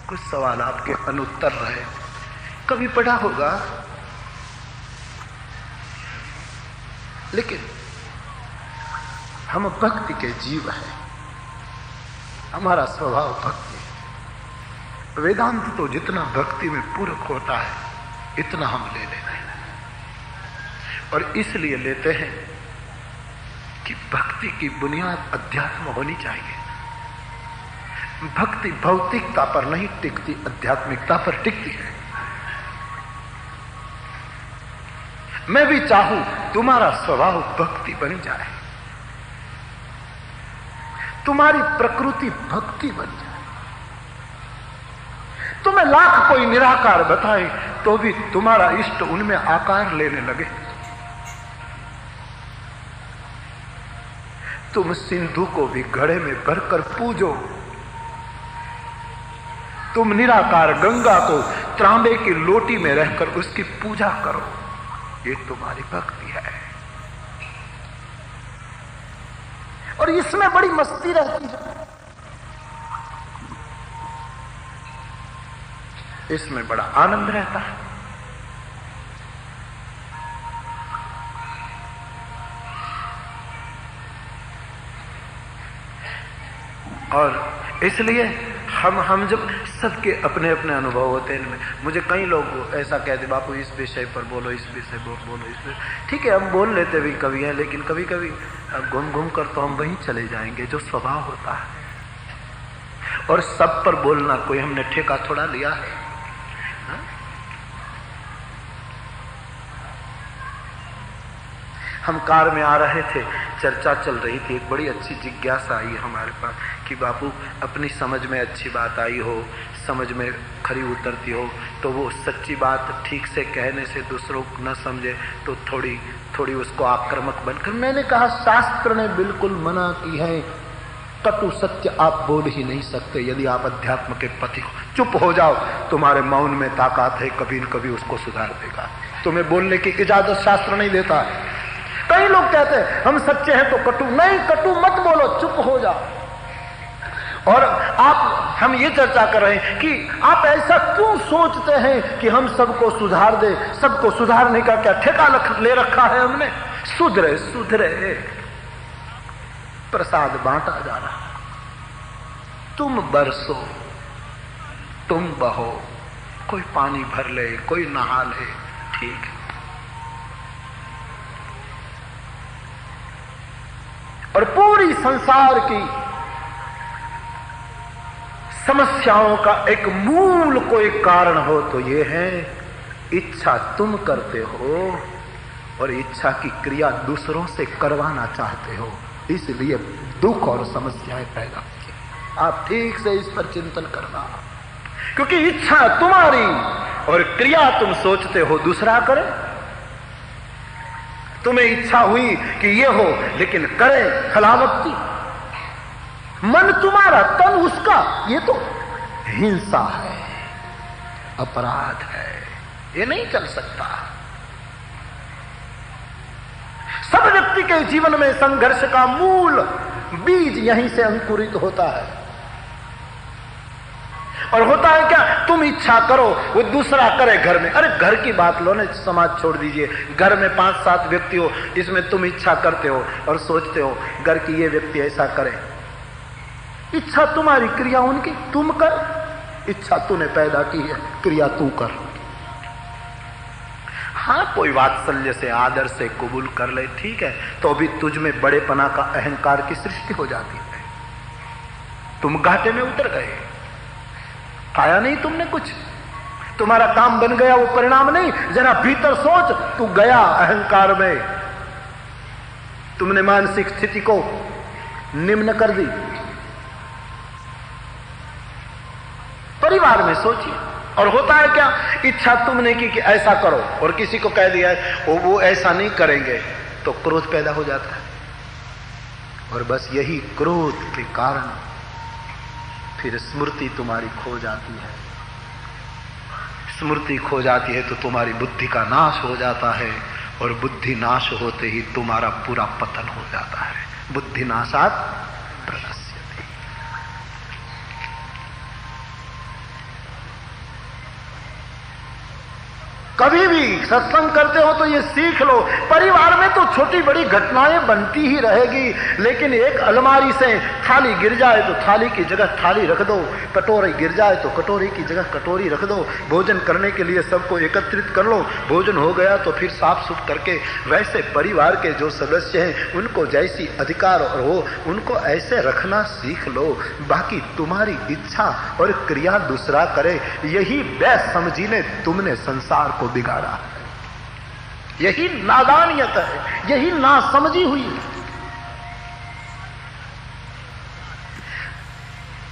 कुछ सवाल आपके अनुत्तर रहे, कभी पढ़ा होगा, लेकिन हम भक्ति के जीव हैं, हमारा स्वभाव भक्ति है। वेदांत तो जितना भक्ति में पूरक होता है इतना हम ले लेते हैं, और इसलिए लेते हैं कि भक्ति की बुनियाद अध्यात्म होनी चाहिए। भक्ति भौतिकता पर नहीं टिकती, आध्यात्मिकता पर टिकती है। मैं भी चाहूं तुम्हारा स्वभाव भक्ति बन जाए, तुम्हारी प्रकृति भक्ति बन जाए, तुम्हें लाख कोई निराकार बताए तो भी तुम्हारा इष्ट उनमें आकार लेने लगे। तुम सिंधु को भी घड़े में भरकर पूजो, तुम निराकार गंगा को तांबे की लोटी में रहकर उसकी पूजा करो, ये तुम्हारी भक्ति है। और इसमें बड़ी मस्ती रहती है, इसमें बड़ा आनंद रहता है। और इसलिए हम जब सबके अपने अपने अनुभव होते हैं इनमें, मुझे कई लोग ऐसा कहते, बापू इस विषय पर बोलो, इस विषय पर बोलो, इस विषय, ठीक है हम बोल लेते भी कभी हैं, लेकिन कभी कभी घूम घूम कर तो हम वहीं चले जाएंगे जो स्वभाव होता है। और सब पर बोलना कोई हमने ठेका थोड़ा लिया है। हम कार में आ रहे थे, चर्चा चल रही थी, एक बड़ी अच्छी जिज्ञासा आई हमारे पास कि बापू अपनी समझ में अच्छी बात आई हो, समझ में खरी उतरती हो, तो वो सच्ची बात ठीक से कहने से दूसरों को न समझे तो थोड़ी थोड़ी उसको आक्रामक बनकर। मैंने कहा शास्त्र ने बिल्कुल मना की है, कटु सत्य आप बोल ही नहीं सकते यदि आप अध्यात्म के पति हो। चुप हो जाओ, तुम्हारे मौन में ताकत है, कभी न कभी उसको सुधार देगा। तुम्हें बोलने की इजाजत शास्त्र नहीं देता। कई लोग कहते हैं हम सच्चे हैं तो कटु नहीं, कटु मत बोलो, चुप हो जाओ। और हम ये चर्चा कर रहे हैं कि आप ऐसा क्यों सोचते हैं कि हम सबको सुधार दे, सबको सुधारने का क्या ठेका ले रखा है हमने। सुधरे सुधरे, प्रसाद बांटा जा रहा है, तुम बरसो, तुम बहो, कोई पानी भर ले, कोई नहा ले, ठीक है। और पूरी संसार की समस्याओं का एक मूल कोई कारण हो तो ये है इच्छा तुम करते हो और इच्छा की क्रिया दूसरों से करवाना चाहते हो, इसलिए दुख और समस्याएं पैदा होती हैं। आप ठीक से इस पर चिंतन करना, क्योंकि इच्छा तुम्हारी और क्रिया तुम सोचते हो दूसरा करे। तुम्हें इच्छा हुई कि ये हो, लेकिन करे खलावती। मन तुम्हारा, तन उसका, ये तो हिंसा है, अपराध है, ये नहीं चल सकता। सब व्यक्ति के जीवन में संघर्ष का मूल बीज यहीं से अंकुरित होता है। और होता है क्या, तुम इच्छा करो वो दूसरा करे घर में। अरे घर की बात लो ना, समाज छोड़ दीजिए, घर में 5-7 व्यक्ति हो, इसमें तुम इच्छा करते हो और सोचते हो घर की ये व्यक्ति ऐसा करे। इच्छा तुम्हारी, क्रिया उनकी, तुम कर। इच्छा तूने पैदा की है, क्रिया तू कर। हाँ कोई वात्सल्य से आदर से कबूल कर ले, ठीक है, तो भी तुझ में बड़ेपना का अहंकार की सृष्टि हो जाती है। तुम घाटे में उतर गए, पाया नहीं तुमने कुछ, तुम्हारा काम बन गया वो परिणाम नहीं। जरा भीतर सोच, तू गया अहंकार में, तुमने मानसिक स्थिति को निम्न कर दी। परिवार में सोचिए, और होता है क्या, इच्छा तुमने की कि ऐसा करो और किसी को कह दिया है वो ऐसा नहीं करेंगे, तो क्रोध पैदा हो जाता है। और बस यही क्रोध के कारण फिर स्मृति तुम्हारी खो जाती है। स्मृति खो जाती है तो तुम्हारी बुद्धि का नाश हो जाता है, और बुद्धि नाश होते ही तुम्हारा पूरा पतन हो जाता है। बुद्धि नाशात् प्रणश्यति। कभी भी सत्संग करते हो तो ये सीख लो, परिवार में तो छोटी बड़ी घटनाएं बनती ही रहेगी, लेकिन एक अलमारी से थाली गिर जाए तो थाली की जगह थाली रख दो, कटोरी गिर जाए तो कटोरी की जगह कटोरी रख दो। भोजन करने के लिए सबको एकत्रित कर लो, भोजन हो गया तो फिर साफ सुथ करके, वैसे परिवार के जो सदस्य हैं उनको जैसी अधिकार हो उनको ऐसे रखना सीख लो। बाकी तुम्हारी इच्छा और क्रिया दूसरा करे, यही बेसमझी ने तुमने संसार को बिगाड़ा है, यही नादानियत है, यही नासमझी हुई है।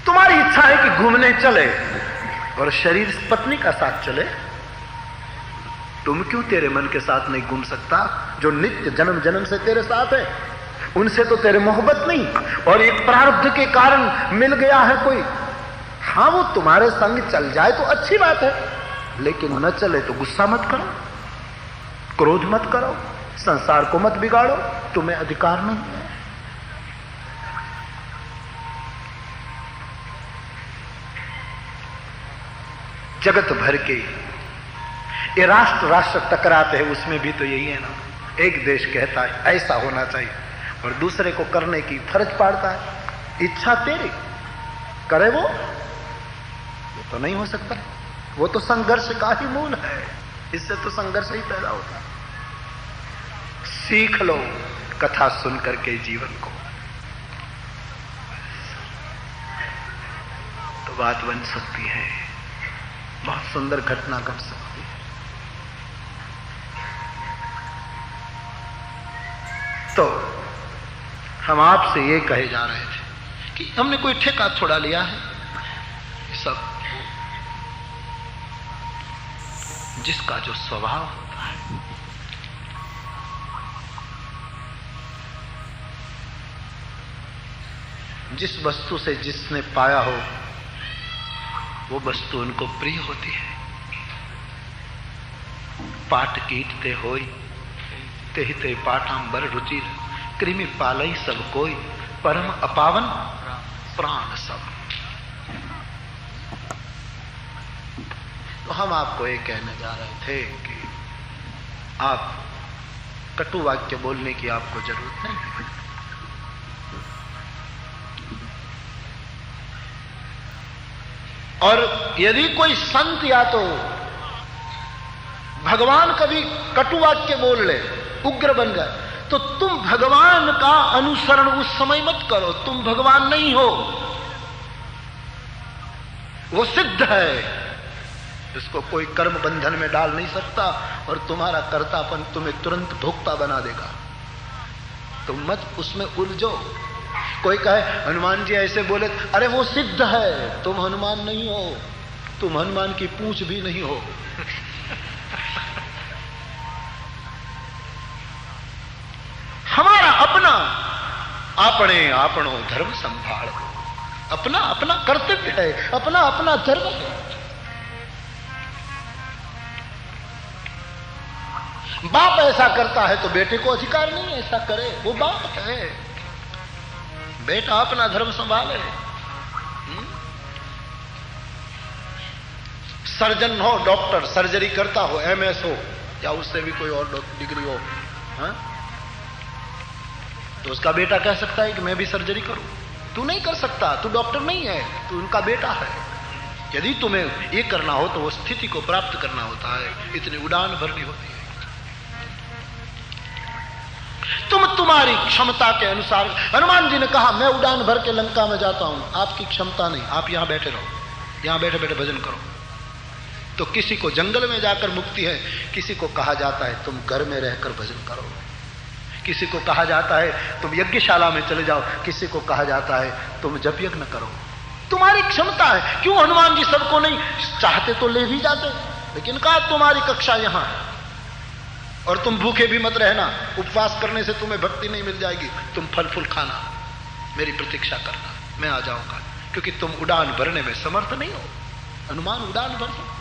तुम्हारी इच्छा है कि घूमने चले और शरीर पत्नी का साथ चले, तुम क्यों तेरे मन के साथ नहीं घूम सकता जो नित्य जन्म जन्म से तेरे साथ है? उनसे तो तेरे मोहब्बत नहीं, और एक प्रारब्ध के कारण मिल गया है कोई, हाँ वो तुम्हारे संग चल जाए तो अच्छी बात है, लेकिन न चले तो गुस्सा मत करो, क्रोध मत करो, संसार को मत बिगाड़ो, तुम्हें अधिकार नहीं है। जगत भर के ये राष्ट्र राष्ट्र टकराते हैं, उसमें भी तो यही है ना, एक देश कहता है ऐसा होना चाहिए और दूसरे को करने की फर्ज पाड़ता है। इच्छा तेरी, करे वो तो नहीं हो सकता, वो तो संघर्ष का ही मूल है, इससे तो संघर्ष ही पैदा होता है। सीख लो कथा सुन करके जीवन को, तो बात बन सकती है, बहुत सुंदर घटना घट सकती है। तो हम आपसे ये कहे जा रहे थे कि हमने कोई ठेका थोड़ा लिया है, सब जिसका जो स्वभाव होता है, जिस वस्तु से जिसने पाया हो वो वस्तु उनको प्रिय होती है। पाट कीटते होई तेहि ते पाठांबर रुचिर, कृमि पालई सब कोई, परम अपावन प्राण सब। तो हम आपको ये कहने जा रहे थे कि आप कटु वाक्य बोलने की आपको जरूरत नहीं है। और यदि कोई संत या तो भगवान कभी कटु वाक्य बोल ले, उग्र बन गए, तो तुम भगवान का अनुसरण उस समय मत करो, तुम भगवान नहीं हो, वो सिद्ध है, इसको कोई कर्म बंधन में डाल नहीं सकता और तुम्हारा कर्तापन तुम्हें तुरंत भोक्ता बना देगा। तुम मत उसमें उलझो। कोई कहे हनुमान जी ऐसे बोले, अरे वो सिद्ध है, तुम हनुमान नहीं हो, तुम हनुमान की पूंछ भी नहीं हो। हमारा अपना अपने आपनो धर्म संभाल, अपना अपना कर्तव्य है, अपना अपना धर्म है। बाप ऐसा करता है तो बेटे को अधिकार नहीं ऐसा करे, वो बाप है, बेटा अपना धर्म संभाले। सर्जन हो, डॉक्टर, सर्जरी करता हो, एमएस हो या उससे भी कोई और डिग्री हो, हा? तो उसका बेटा कह सकता है कि मैं भी सर्जरी करूं। तू नहीं कर सकता, तू डॉक्टर नहीं है, तू उनका बेटा है। यदि तुम्हें ये करना हो तो वो स्थिति को प्राप्त करना होता है, इतनी उड़ान भरनी होती है। तुम तुम्हारी क्षमता के अनुसार, हनुमान जी ने कहा मैं उड़ान भर के लंका में जाता हूं, आपकी क्षमता नहीं, आप यहां बैठे रहो, यहां बैठे बैठे भजन करो। तो किसी को जंगल में जाकर मुक्ति है, किसी को कहा जाता है तुम घर में रहकर भजन करो, किसी को कहा जाता है तुम यज्ञशाला में चले जाओ, किसी को कहा जाता है तुम जप यज्ञ करो। तुम्हारी क्षमता है। क्यों हनुमान जी सबको नहीं चाहते तो ले भी जाते, लेकिन कहा तुम्हारी कक्षा यहां है और तुम भूखे भी मत रहना, उपवास करने से तुम्हें भक्ति नहीं मिल जाएगी, तुम फल फूल खाना, मेरी प्रतीक्षा करना, मैं आ जाऊंगा, क्योंकि तुम उड़ान भरने में समर्थ नहीं हो। हनुमान उड़ान भर सकते।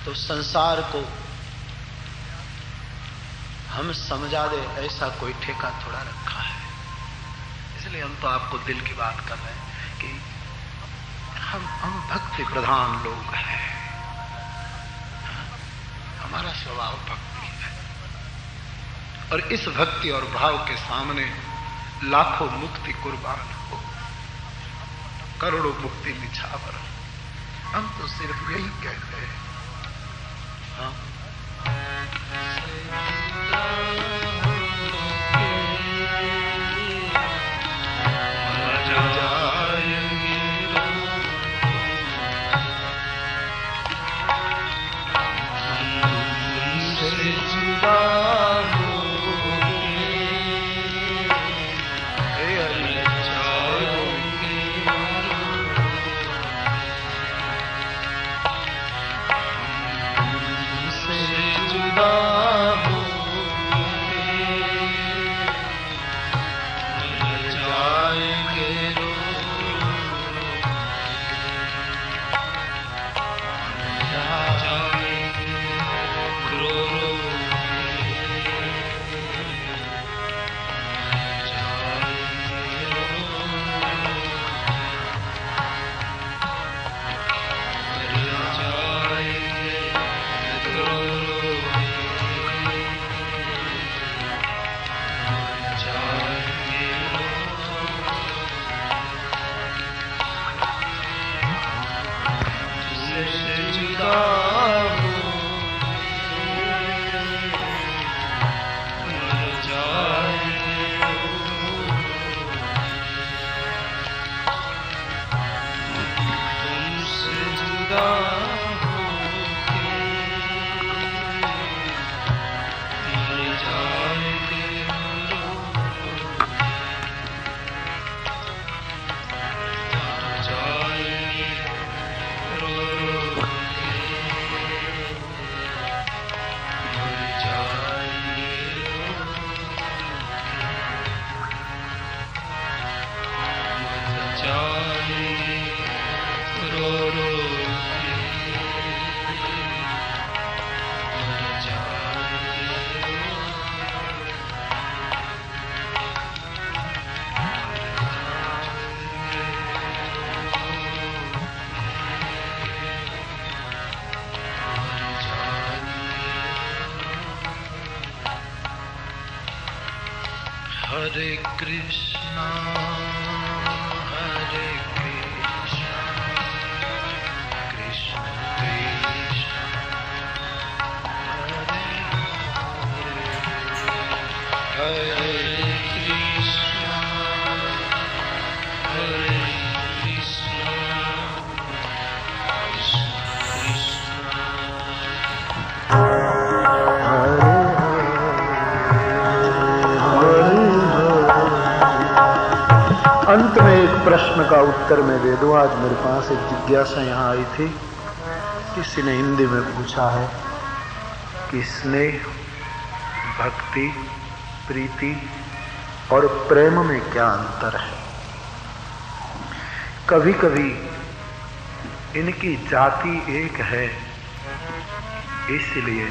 तो संसार को हम समझा दे ऐसा कोई ठेका थोड़ा रखा है। इसलिए हम तो आपको दिल की बात कर रहे हैं कि हम भक्ति प्रधान लोग हैं। स्वभाव भक्ति है। और इस भक्ति और भाव के सामने लाखों मुक्ति कुर्बान हो, करोड़ों मुक्ति निछावर। हम तो सिर्फ यही कहते हैं, हाँ Hare Krishna, Hare Krishna, Krishna Krishna, Hare Hare, Krishna, Hare Krishna, अंत में एक प्रश्न का उत्तर मैं दे दूं। आज मेरे पास एक जिज्ञासा यहाँ आई थी, किसी ने हिंदी में पूछा है कि स्नेह, भक्ति, प्रीति और प्रेम में क्या अंतर है। कभी कभी इनकी जाति एक है, इसलिए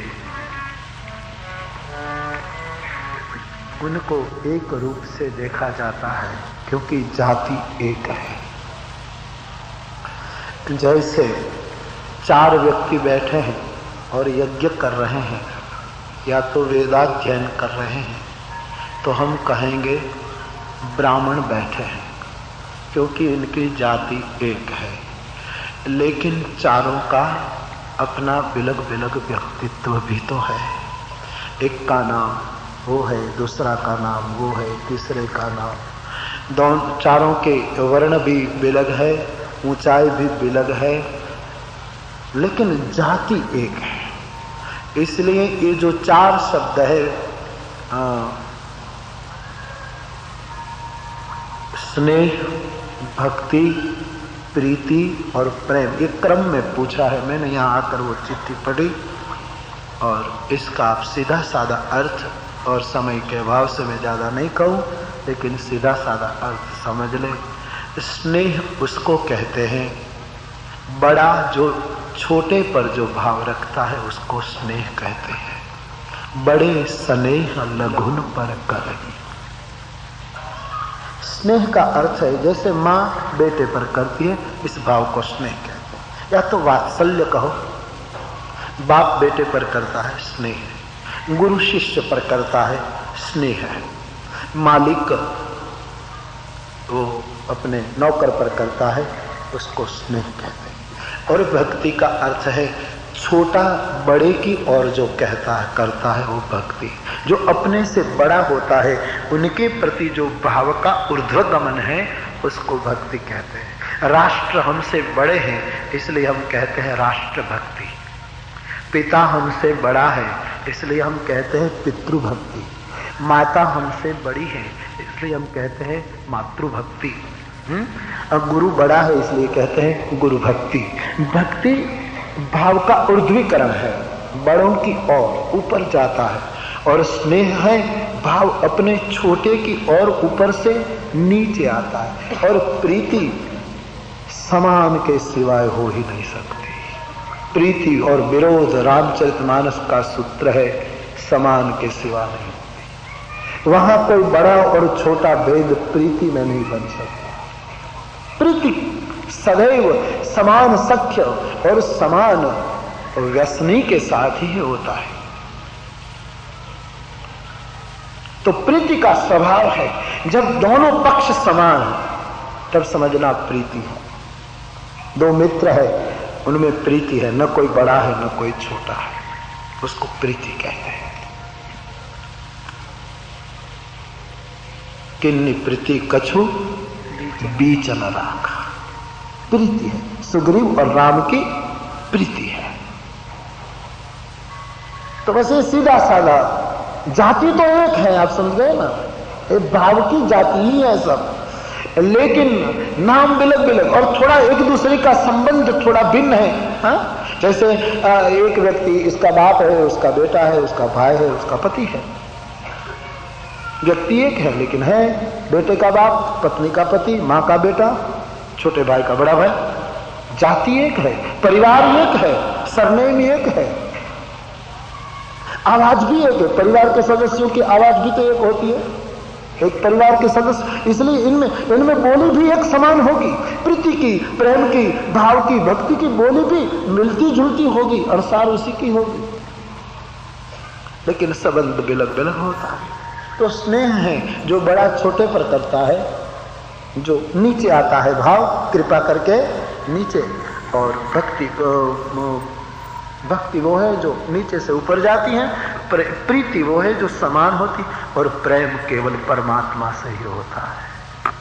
उनको एक रूप से देखा जाता है, क्योंकि जाति एक है। जैसे चार व्यक्ति बैठे हैं और यज्ञ कर रहे हैं या तो वेदाध्ययन कर रहे हैं, तो हम कहेंगे ब्राह्मण बैठे हैं, क्योंकि इनकी जाति एक है। लेकिन चारों का अपना बिलग बिलग व्यक्तित्व भी तो है। एक का नाम वो है, दूसरा का नाम वो है, तीसरे का नाम, दोनों चारों के वर्ण भी बिलग है, ऊंचाई भी बिलग है, लेकिन जाति एक है। इसलिए ये जो चार शब्द है, स्नेह, भक्ति, प्रीति और प्रेम, ये क्रम में पूछा है। मैंने यहाँ आकर वो चिट्ठी पढ़ी और इसका आप सीधा साधा अर्थ, और समय के अभाव से मैं ज़्यादा नहीं कहूँ, लेकिन सीधा साधा अर्थ समझ ले। स्नेह उसको कहते हैं, बड़ा जो छोटे पर जो भाव रखता है उसको स्नेह कहते हैं। बड़े स्नेह लघुन पर करही। स्नेह का अर्थ है जैसे माँ बेटे पर करती है, इस भाव को स्नेह कहते हैं। या तो वात्सल्य कहो, बाप बेटे पर करता है स्नेह, गुरु शिष्य पर करता है स्नेह, मालिक वो अपने नौकर पर करता है उसको स्नेह कहते हैं। और भक्ति का अर्थ है छोटा बड़े की और जो कहता है करता है वो भक्ति। जो अपने से बड़ा होता है उनके प्रति जो भाव का ऊर्ध्वगमन है उसको भक्ति कहते हैं। राष्ट्र हमसे बड़े हैं इसलिए हम कहते हैं राष्ट्र भक्ति। पिता हमसे बड़ा है इसलिए हम कहते हैं पितृभक्ति। माता हमसे बड़ी है इसलिए हम कहते हैं मातृभक्ति। अब गुरु बड़ा है इसलिए कहते हैं गुरु भक्ति। भक्ति भाव का ऊर्ध्वीकरण है, बड़ों की ओर ऊपर जाता है। और स्नेह है भाव अपने छोटे की ओर ऊपर से नीचे आता है। और प्रीति समान के सिवाय हो ही नहीं सकती। प्रीति और विरोध रामचरितमानस का सूत्र है, समान के सिवा नहीं होती। वहां कोई बड़ा और छोटा भेद प्रीति में नहीं बन सकता। प्रीति सदैव समान सख्य और समान व्यसनी के साथ ही होता है। तो प्रीति का स्वभाव है जब दोनों पक्ष समान हैं तब समझना प्रीति है। दो मित्र है उनमें प्रीति है, न कोई बड़ा है न कोई छोटा है, उसको प्रीति कहते हैं। किन्नी प्रीति कछु बीच न राखा, प्रीति है। सुग्रीव और राम की प्रीति है। तो वैसे सीधा साधा जाति तो एक है, आप समझ गए ना, ये भाव की जाति ही है सब, लेकिन नाम बिलक बिलक और थोड़ा एक दूसरे का संबंध थोड़ा भिन्न है। हाँ? जैसे एक व्यक्ति, इसका बाप है, उसका बेटा है, उसका भाई है, उसका पति है। व्यक्ति एक है लेकिन है बेटे का बाप, पत्नी का पति, माँ का बेटा, छोटे भाई का बड़ा भाई। जाति एक है, परिवार एक है, सरनेम एक है, आवाज भी एक है। परिवार के सदस्यों की आवाज भी तो एक होती है, एक परिवार के सदस्य, इसलिए इनमें बोली भी एक समान होगी। प्रीति की, प्रेम की, भाव की, भक्ति की बोली भी मिलती जुलती होगी और सार उसी की होगी, लेकिन संबंध बिलक बिलक होता है। तो स्नेह है जो बड़ा छोटे पर करता है, जो नीचे आता है भाव कृपा करके नीचे। और भक्ति वो है जो नीचे से ऊपर जाती है, प्रीति वो है जो समान होती, और प्रेम केवल परमात्मा से ही होता है,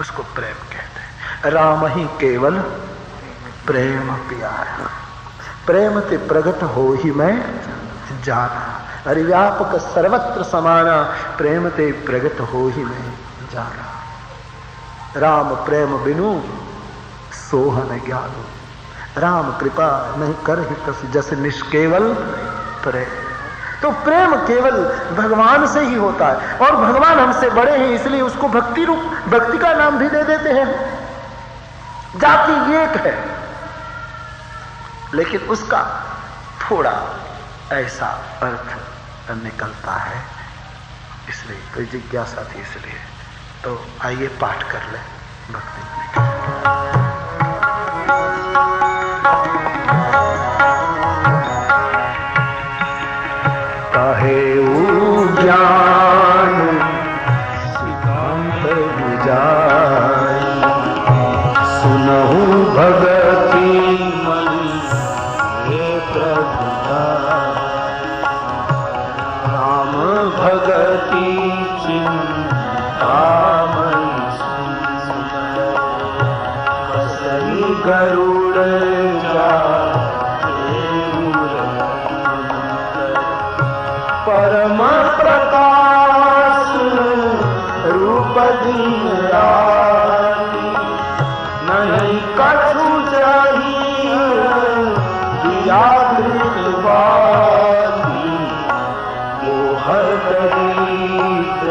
उसको प्रेम कहते हैं। राम ही केवल प्रेम प्यारा, प्रेम ते प्रगट हो ही मैं जाना। अरे व्यापक सर्वत्र समाना, प्रेम ते प्रगट हो ही मैं जाना। राम प्रेम बिनु सोहन ज्ञान, राम कृपा नहीं कर ही कस जस निष्केवल प्रेम। तो प्रेम केवल भगवान से ही होता है, और भगवान हमसे बड़े हैं इसलिए उसको भक्ति रूप, भक्ति का नाम भी दे देते हैं। जाति एक है लेकिन उसका थोड़ा ऐसा अर्थ निकलता है, इसलिए कोई जिज्ञासा थी, इसलिए तो आइए पाठ कर ले भक्ति। ज्ञान सिद्धांत बुझाई, सुनहु भगति मन हे प्रभुता। राम भगति चिंतामणि कसई गरुड़ जा परम प्रकाश रूप दिन राती, नहीं कछु चाहिए दिया कृतवादी। वो हर दरिद्र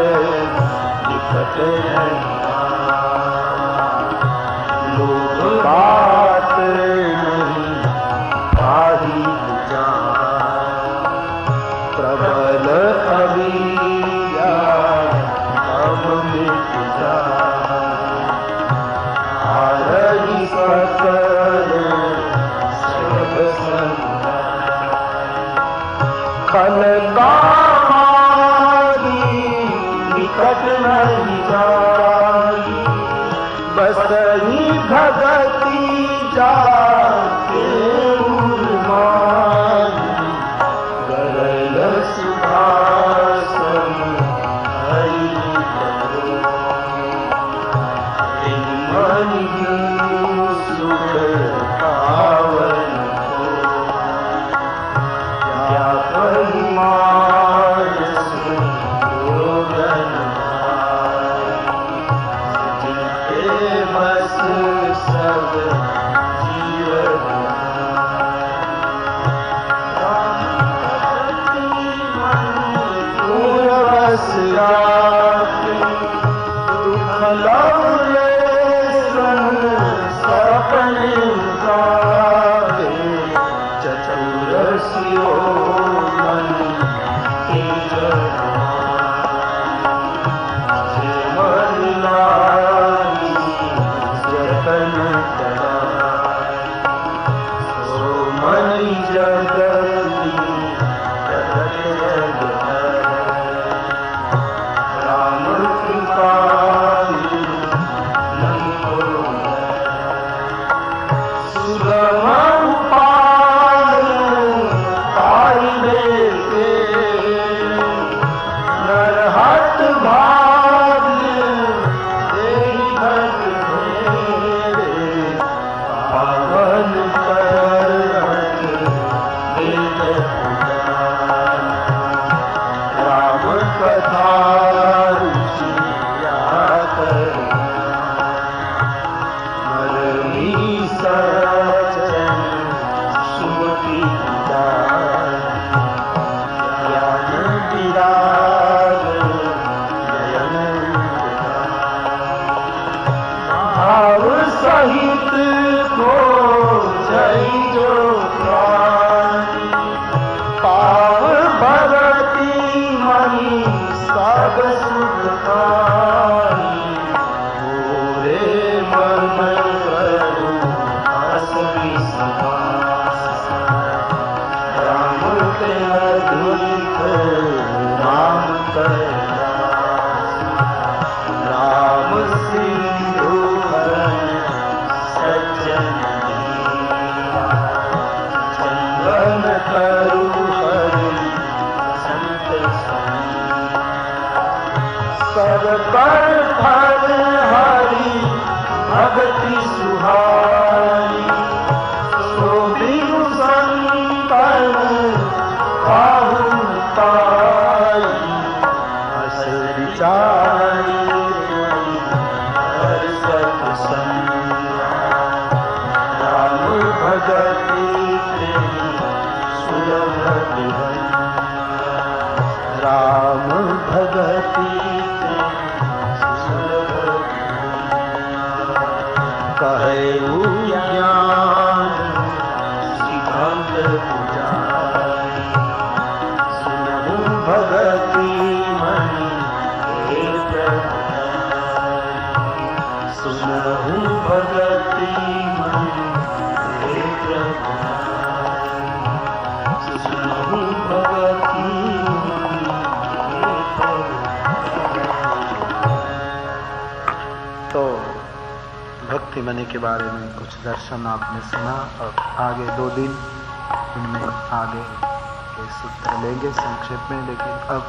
निकट लोग बात नहीं पाही प्रबल अभिया अब मिट जा। सकल सब बसही भगति जाके उर्मानी गरल सुभासन हरि मन सुख पावन क्या परिमानस योगन बस सब जीवन बस दुख लौले सपने चतुरसियो मन जतन करा सो मनि जगती जगत राम कृपाली सुगम उपाय पाइबे के नरहत भाग्य देहि भट भेरे पावन करत वेद पुराण राम कथा रुचिया कर मरमी सचन सुमति ज्ञान विराग नयन भाव सहित को जय जो प्राणी पाव भगति मणि सब सुखकारी पूरे मन करू हस विश्वास राम के अधिक राम करदास राम सिंधु सज्जन चंदन करू हरि संत सब कर फल हरि भक्ति सुहाई सो बिनु संतन काहू पाई अस विचारी हर सत्संग राम भगति सुलभ विहन राम भगति सुलभ कहे ज्ञान सिद्धांत पुजारी सुनहु भगति मणि हे प्रभुतारी सुनहु भगति मणि हे प्रभुतारी सुनहु भगति मणि हे प्रभुतारी। तो भक्ति मणि के बारे में कुछ दर्शन आपने सुना और आगे 2 दिन उनमें आगे के सूत्र लेंगे संक्षेप में, लेकिन अब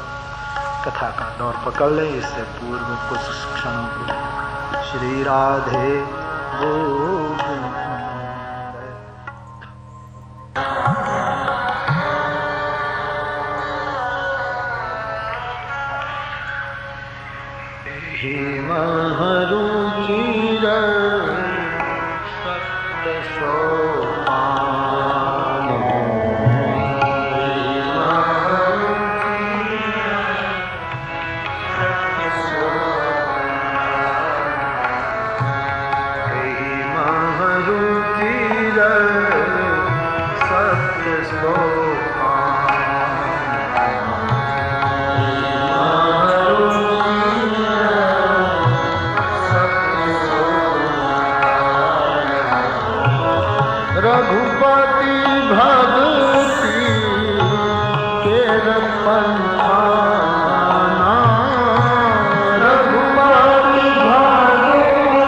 कथा का दौर पकड़ लें। इससे पूर्व कुछ क्षणों के श्री राधे गोविंद हे महरुचिर सप्त सोपान रघुपति भगति केर पंथाना रघुपति भगति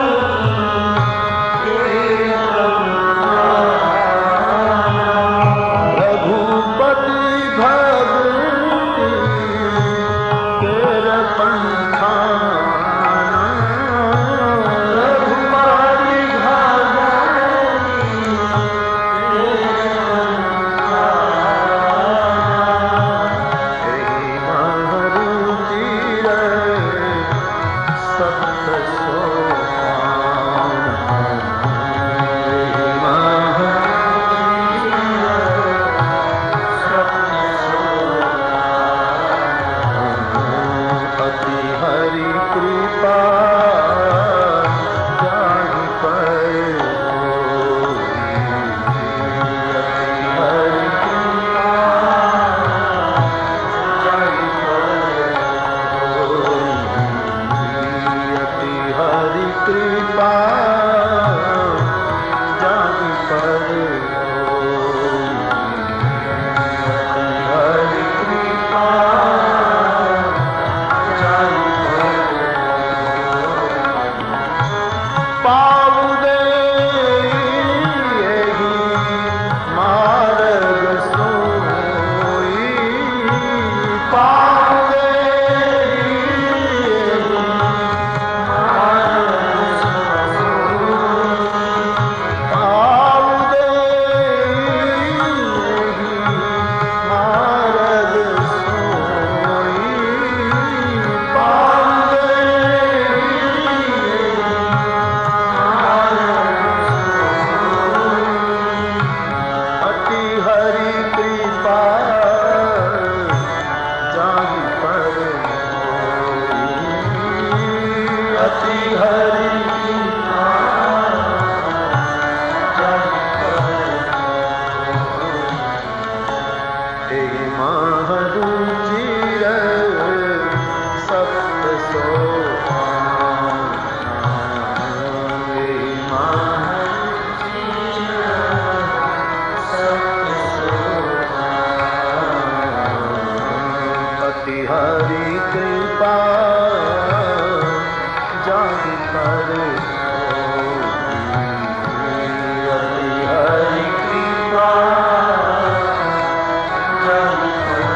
कृपा जाग पर हरि कृपा जाग पाऊ दे यही मार्ग सोई पाऊ दे यही मार्ग पाऊ दे यही मार्ग सोई पाऊ दे अति हरि कृपा जाग पर अति हरि कृपा जाग पर महारुचिर सप्त सोपान अति हरि कृपा जाग पर अति हरि कृपा जाग पर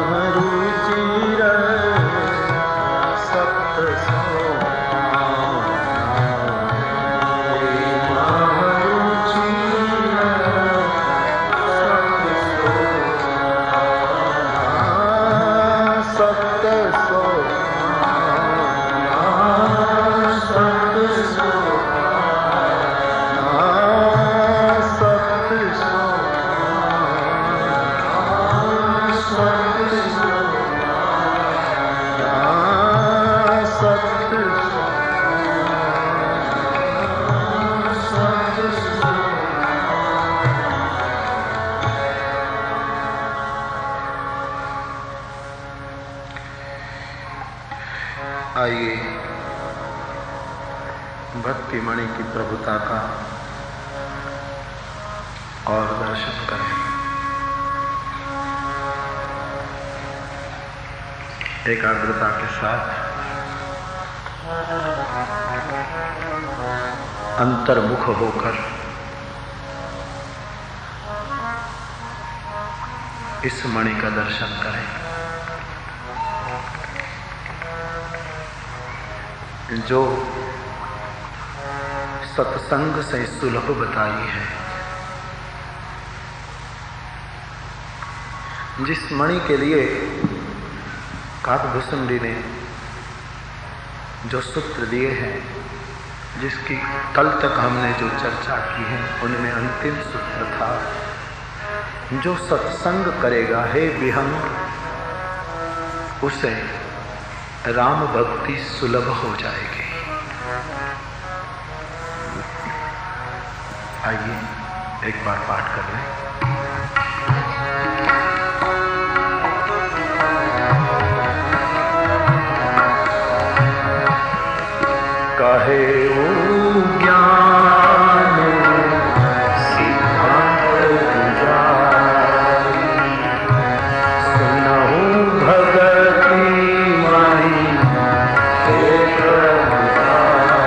महारुचिर सप्त आइए भक्ति मणि की प्रभुता का और दर्शन करें। एकाग्रता के साथ अंतर्मुख होकर इस मणि का दर्शन करें जो सत्संग से सुलभ बताई है। जिस मणि के लिए काकभूषण जी ने जो सूत्र दिए हैं, जिसकी कल तक हमने जो चर्चा की है, उनमें अंतिम सूत्र था, जो सत्संग करेगा हे विहंग उसे राम भक्ति सुलभ हो जाएगी। आइए एक बार पाठ कर लें। कहे ओ ज्ञान सिद्धांत जाई, सुनहु भगति मणि एक जाई,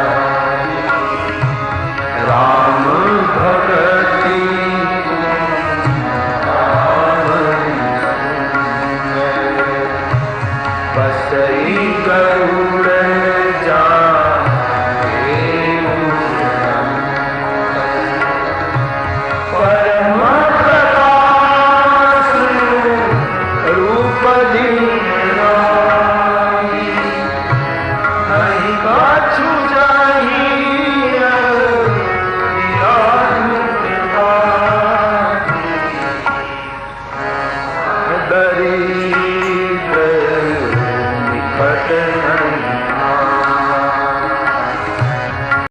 राम भगति बसई गरुड़ जा नहीं काछु